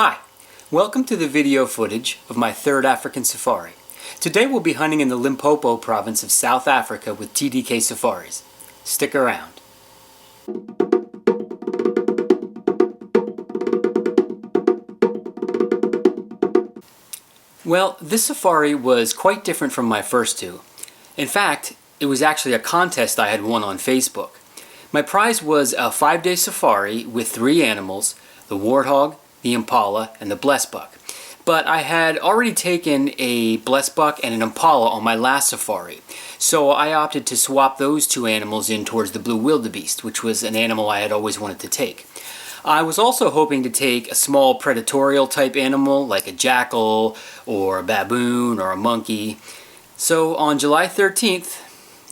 Hi, welcome to the video footage of my third African safari. Today we'll be hunting in the Limpopo province of South Africa with TDK Safaris. Stick around. Well, this safari was quite different from my first two. In fact, it was actually a contest I had won on Facebook. My prize was a 5-day safari with 3 animals, the warthog, the impala, and the blesbuck. But I had already taken a blesbuck and an impala on my last safari, so I opted to swap those 2 animals in towards the blue wildebeest, which was an animal I had always wanted to take. I was also hoping to take a small predatorial type animal like a jackal or a baboon or a monkey. So on July 13th,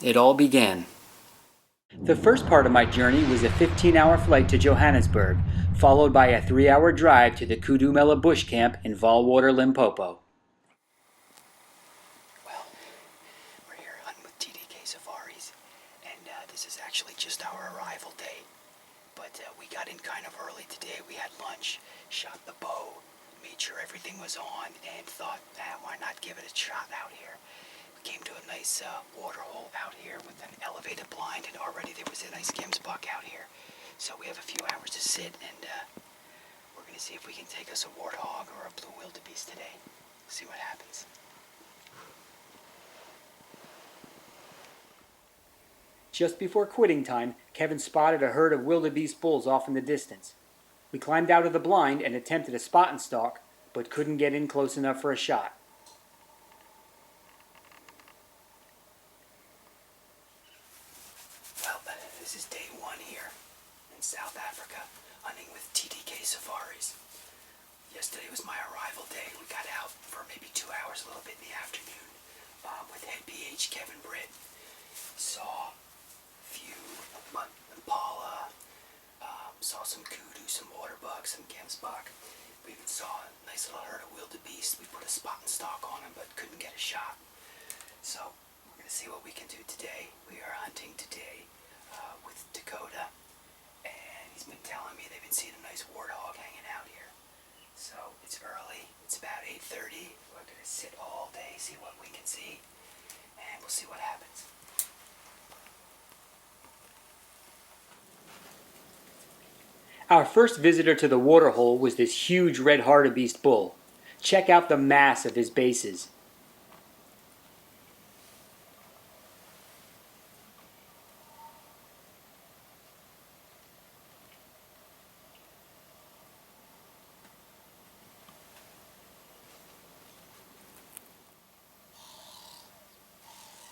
it all began. The first part of my journey was a 15-hour flight to Johannesburg, followed by a 3-hour drive to the Kudumela bush camp in Vaalwater, Limpopo. Well, we're here hunting with TDK Safaris, and this is actually just our arrival day. But we got in kind of early today. We had lunch, shot the bow, made sure everything was on, and thought, why not give it a shot out here? We came to a nice water hole out here with an elevated blind, and already there was a nice gemsbuck out here. So we have a few hours to sit, and we're going to see if we can take us a warthog or a blue wildebeest today. See what happens. Just before quitting time, Kevin spotted a herd of wildebeest bulls off in the distance. We climbed out of the blind and attempted a spot and stalk, but couldn't get in close enough for a shot. Well, this is day 1 here in South Africa, hunting with TDK Safaris. Yesterday was my arrival day. We got out for maybe 2 hours, a little bit in the afternoon, with head PH Kevin Britt. Saw impala, saw some kudu, some waterbuck, some gemsbuck. We even saw a nice little herd of wildebeest. We put a spot and stalk on them, but couldn't get a shot. So we're going to see what we can do today. We are hunting today with Dakota, and he's been telling me they've been seeing a nice warthog hanging out here. So it's early. It's about 8:30. We're going to sit all day, see what we can see, and we'll see what happens. Our first visitor to the waterhole was this huge red hartebeest bull. Check out the mass of his bases.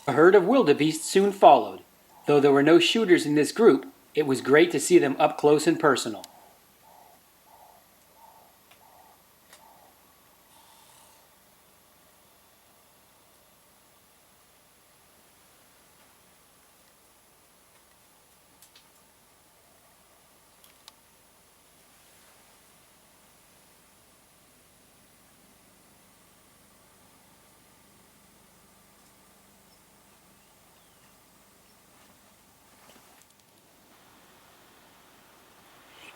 A herd of wildebeest soon followed. Though there were no shooters in this group, it was great to see them up close and personal.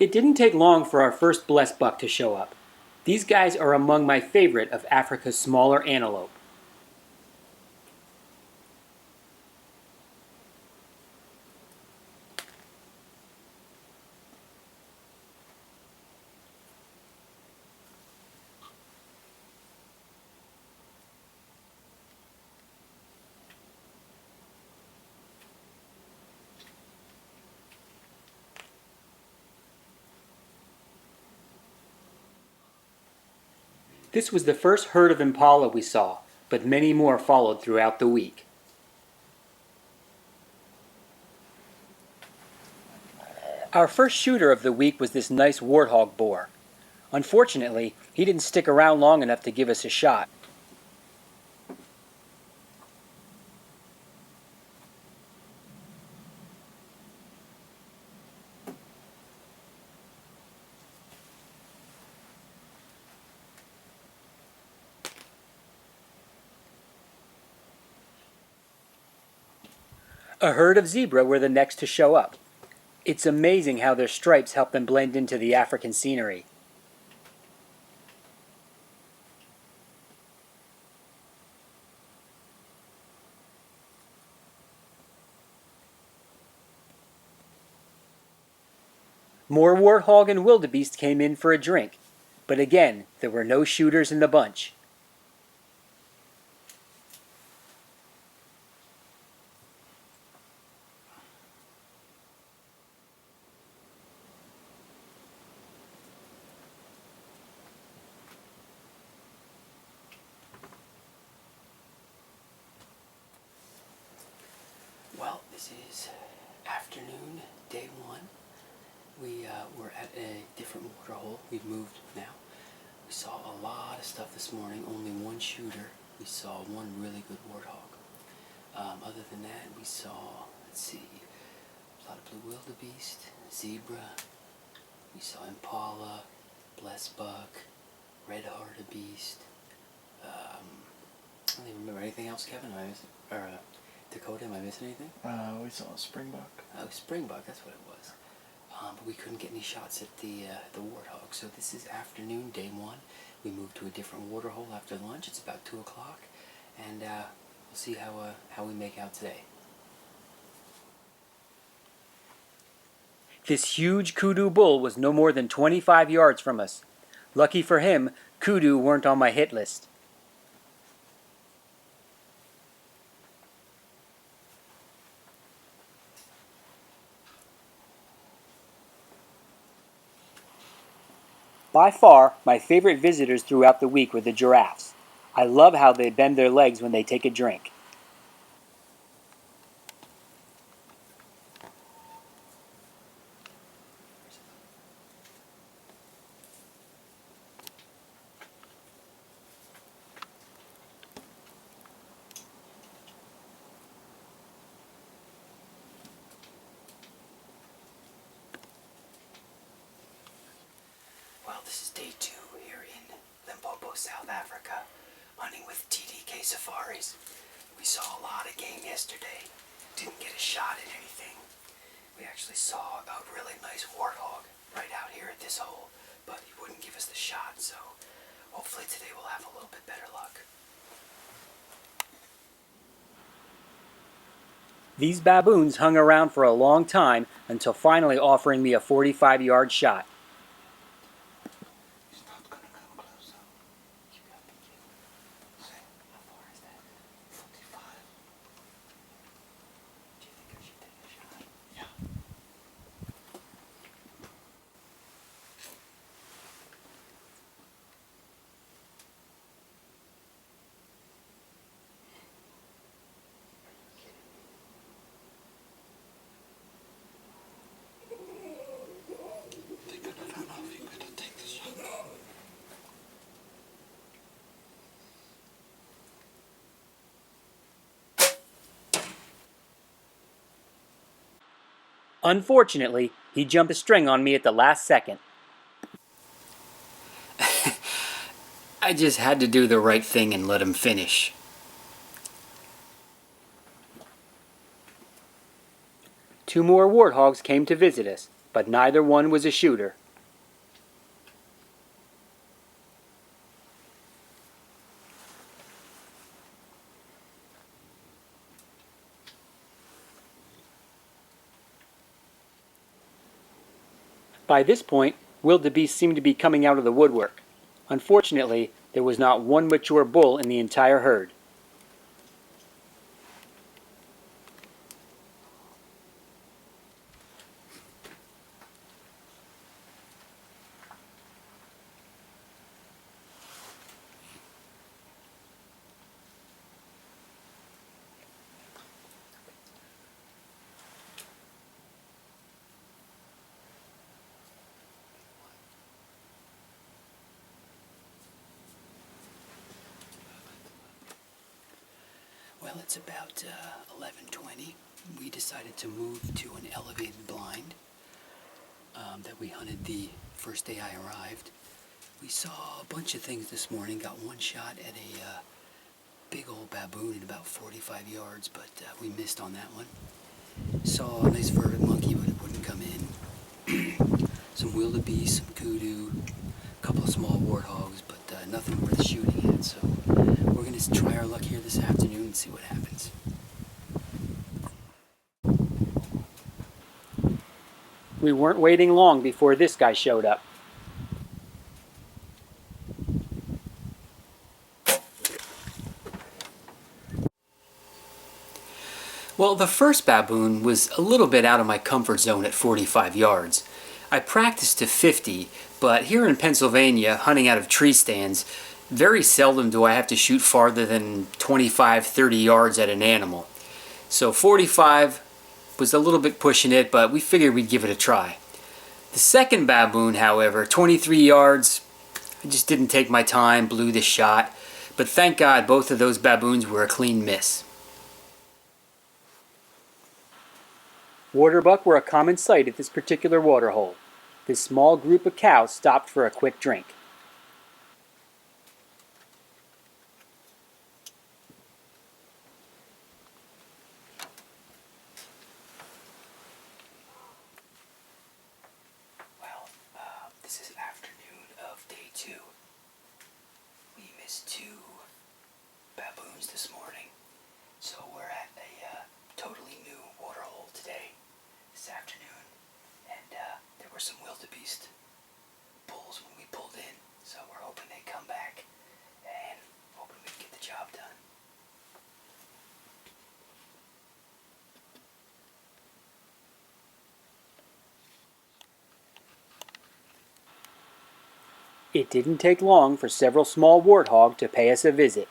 It didn't take long for our first blesbuck to show up. These guys are among my favorite of Africa's smaller antelope. This was the first herd of impala we saw, but many more followed throughout the week. Our first shooter of the week was this nice warthog boar. Unfortunately, he didn't stick around long enough to give us a shot. A herd of zebra were the next to show up. It's amazing how their stripes help them blend into the African scenery. More warthog and wildebeest came in for a drink, but again there were no shooters in the bunch. Well, this is afternoon, day one. We were at a different water hole. We've moved now. We saw a lot of stuff this morning, only one shooter. We saw one really good warthog. Other than that, we saw, let's see, a lot of blue wildebeest, zebra. We saw impala, blessed buck, red hartebeest. I don't even remember anything else, Kevin. Am I missing? Or Dakota, am I missing anything? We saw a springbuck. Oh, springbuck, that's what it was. But we couldn't get any shots at the warthog. So this is afternoon, day one. We moved to a different water hole after lunch. It's about 2 o'clock, and we'll see how we make out today. This huge kudu bull was no more than 25 yards from us. Lucky for him, kudu weren't on my hit list. By far, my favorite visitors throughout the week were the giraffes. I love how they bend their legs when they take a drink. Well, this is day 2 here in Limpopo, South Africa, hunting with TDK safaris. We saw a lot of game yesterday. Didn't get a shot at anything. We actually saw a really nice warthog right out here at this hole, but he wouldn't give us the shot, so hopefully today we'll have a little bit better luck. These baboons hung around for a long time until finally offering me a 45-yard shot. Unfortunately, he jumped a string on me at the last second. I just had to do the right thing and let him finish. Two more warthogs came to visit us, but neither one was a shooter. By this point, wildebeest seemed to be coming out of the woodwork. Unfortunately, there was not one mature bull in the entire herd. Well, it's about 11:20. We decided to move to an elevated blind that we hunted the first day I arrived. We saw a bunch of things this morning. Got one shot at a big old baboon at about 45 yards, but we missed on that one. Saw a nice vervet monkey, but it wouldn't come in. Some wildebeest, some kudu, a couple of small warthogs, but nothing worth shooting at. So we're going to try our luck here this afternoon and see what happens. We weren't waiting long before this guy showed up. Well, the first baboon was a little bit out of my comfort zone at 45 yards. I practiced to 50, but here in Pennsylvania, hunting out of tree stands, very seldom do I have to shoot farther than 25, 30 yards at an animal. So 45 was a little bit pushing it, but we figured we'd give it a try. The second baboon, however, 23 yards, I just didn't take my time, blew the shot, but thank God both of those baboons were a clean miss. Waterbuck were a common sight at this particular waterhole. This small group of cows stopped for a quick drink. Well, this is afternoon of day 2. We missed 2 baboons this morning, so we're at a totally new waterhole today, this afternoon, and there were some wildebeest bulls when we pulled in, so we're hoping they come back and hoping we can get the job done. It didn't take long for several small warthog to pay us a visit.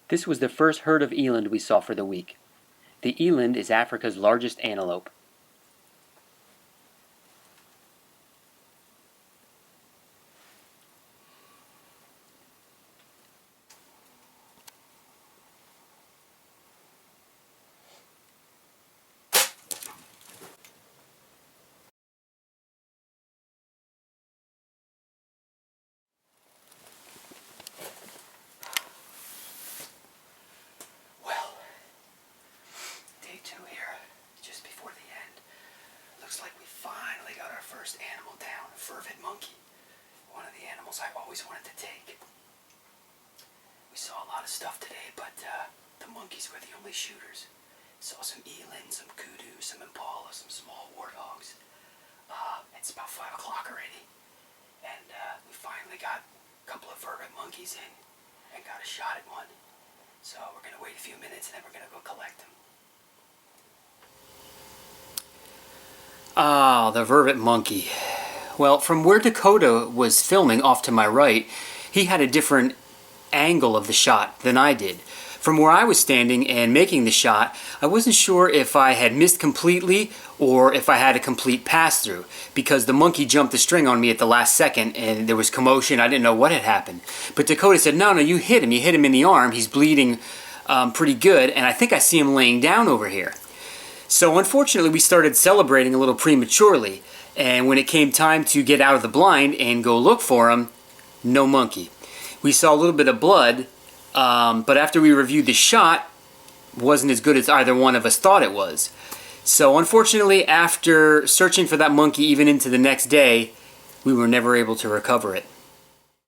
This was the first herd of eland we saw for the week. The eland is Africa's largest antelope. Animal down, a vervet monkey, one of the animals I always wanted to take. We saw a lot of stuff today, but the monkeys were the only shooters. Saw some eland, some kudu, some impala, some small warthogs. It's about 5 o'clock already, and we finally got a couple of vervet monkeys in and got a shot at one. So we're going to wait a few minutes and then we're going to go collect them. Ah, the vervet monkey. Well, from where Dakota was filming off to my right, he had a different angle of the shot than I did. From where I was standing and making the shot, I wasn't sure if I had missed completely or if I had a complete pass-through, because the monkey jumped the string on me at the last second and there was commotion. I didn't know what had happened. But Dakota said, no, you hit him. You hit him in the arm. He's bleeding pretty good, and I think I see him laying down over here. So unfortunately, we started celebrating a little prematurely, and when it came time to get out of the blind and go look for him, no monkey. We saw a little bit of blood, but after we reviewed the shot, wasn't as good as either one of us thought it was. So unfortunately, after searching for that monkey even into the next day, we were never able to recover it.